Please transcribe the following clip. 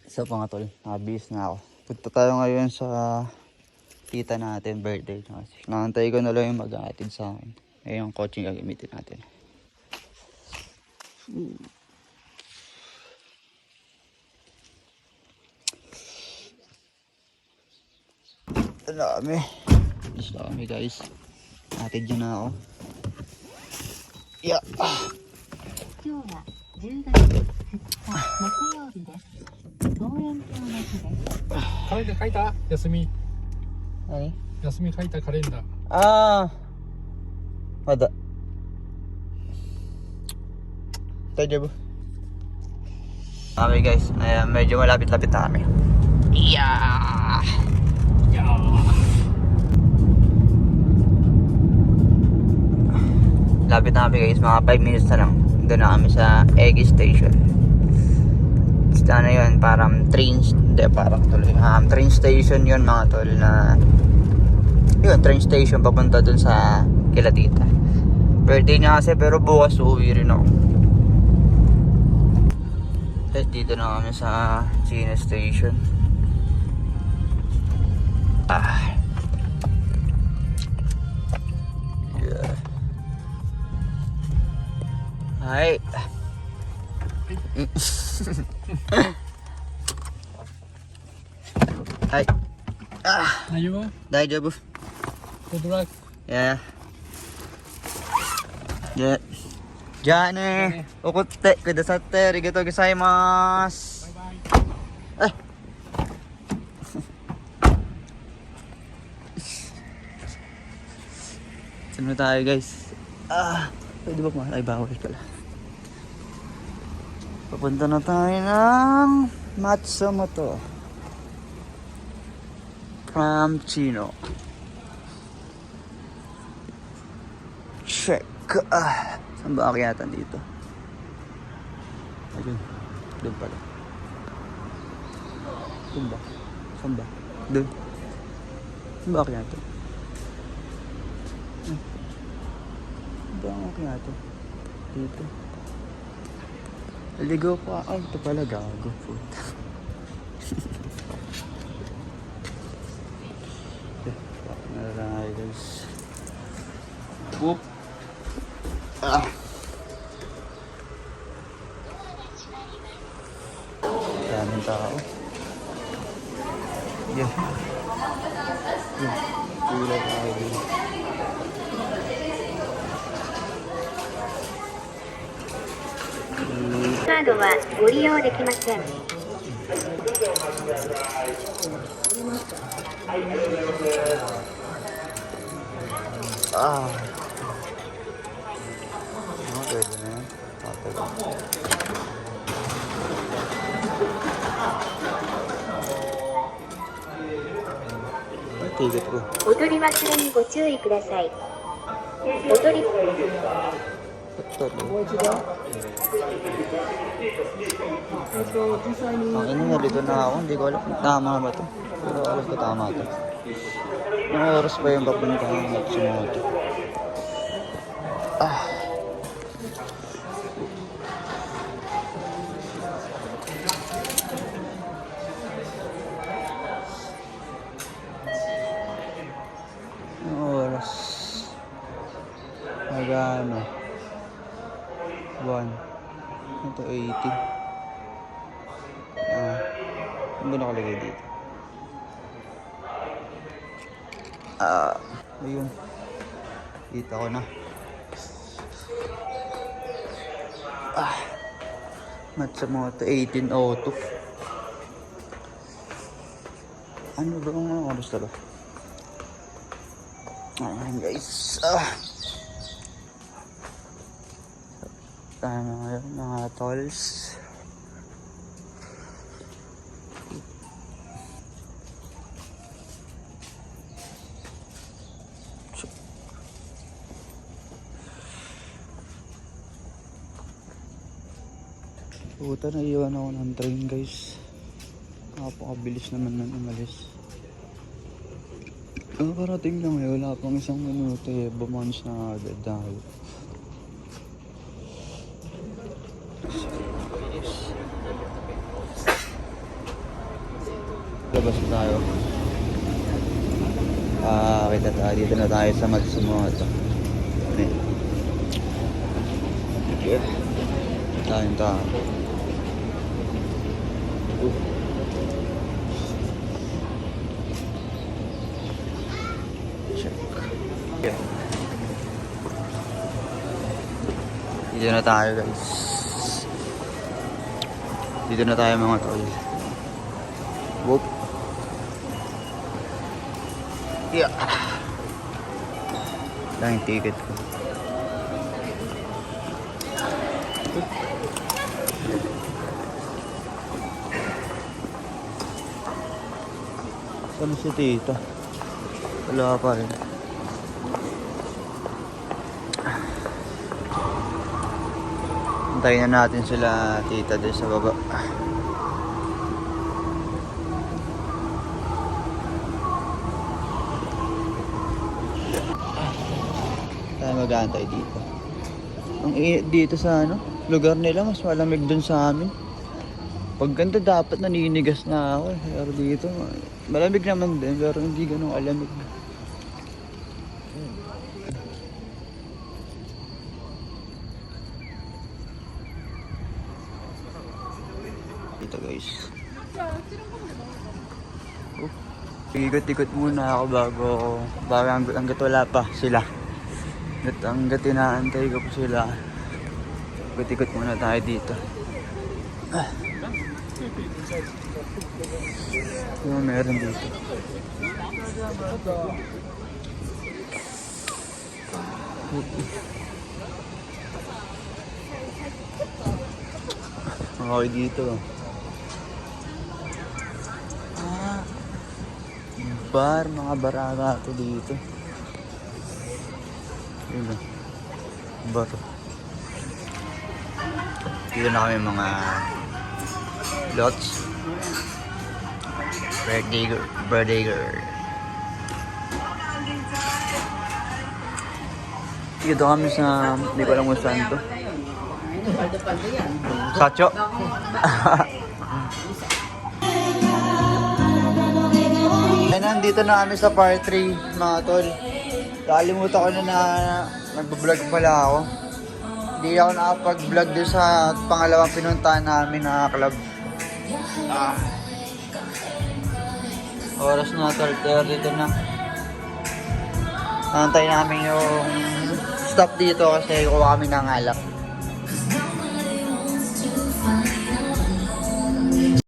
So mga tol, nakabihis na ako. Punta tayo ngayon sa tita natin, birthday. Nakantay ko na lang yung mag-aatid sa akin. Ayun yung coaching gagamitin natin. Ang dami. Bilis na kami guys. Atid yun na ako. Yeah. 今日は10月2日木曜日です。望遠鏡の日です。カレンダー書いた？休み。何？休み書いたカレンダー。Mada. Tayo ba? Okay guys, medyo malapit-lapit na kami. Yeah! Lapit na kami guys, mga 5 minutes na lang. Doon na kami sa Eggy Station. Basta na yun, parang train station yun mga tol na yun, train station papunta dun sa kila tita. Birthday niya kasi pero bukas uuwi rin ako. At dito na kami sa China Station. Yeah. Hi. Hi. 大丈夫？大丈夫。Good luck。Yeah. Yeah. じゃあね、怒ってくださってありがとうございます。バイバイ。Saan na tayo guys? Pwede ba kumain? Ay, bawal pala. Papunta na tayo ng Matsumoto from Chino. Check. Saan ba akyatan dito? Ayun. Doon pala. Doon ba? Saan ba? Doon. Saan ba akyatan? Saan ba ang akyatan? Dito. Ligaw pa. Ay, ito pala gago. Puta. Alright guys. Whoop. Daming tao. Yeah. Pula tayo din. カードはご利用できません。Pwede na yan. Ay, ticket ko. お取り忘れにご注意ください。お取り Ang ina, nalito na ako. Hindi ko alam kung tama ba ito. Pero alam ko tama ito. Anong oras ba yung papunta ng Matsumoto? Anong oras? Magano? 1. Ito 80. Ano ba nakalagay dito? Ayun. Kita ko na. Matsumoto 1802. Ano ba ang mga oras na ba? Ayan guys. Tayo na ngayon mga tolls. Puta, naiwan ako ng train guys. Napakabilis naman nang umalis. Nakarating lang eh, wala pang isang minuto eh. Bumans na agad dahil. Labas na tayo. Kita tayo. Dito na tayo sa Matsumoto. Ayan. Okay. Tayong tao. Check. Yeah. Dito na tayo guys. Dito na tayo mga tol. Whoop. Yeah. Lang yung ticket ko. Saan si tita? Wala pa rin. Antayin na natin sila tita doon sa baba. Tayo mag-aantay dito. Ang init dito sa lugar nila, mas malamig dun sa amin. Pag ganda dapat naninigas na ako. Pero dito, malamig naman din, pero hindi ganun alamig. Dito guys. Ikot-ikot muna ako bago hanggat wala pa sila. Hanggat inaantay ko po sila. Ikot-ikot muna tayo dito. Ano meron dito? Okay dito. Bar, mga baraka ito dito. Yun o. Bar. Dito na kami mga lots. Birthday girl. Dito kami sa, hindi ko alam kung saan to. Sacho. Ay, nandito na kami sa part 3 mga tol. Nakalimutan ko na nagbablog pala ako. Hindi ako nakapag-vlog doon sa pangalawang pinuntahan namin na club. Oras na 12:30 dito na. Nantay namin yung stop dito kasi kuha kami ng alak.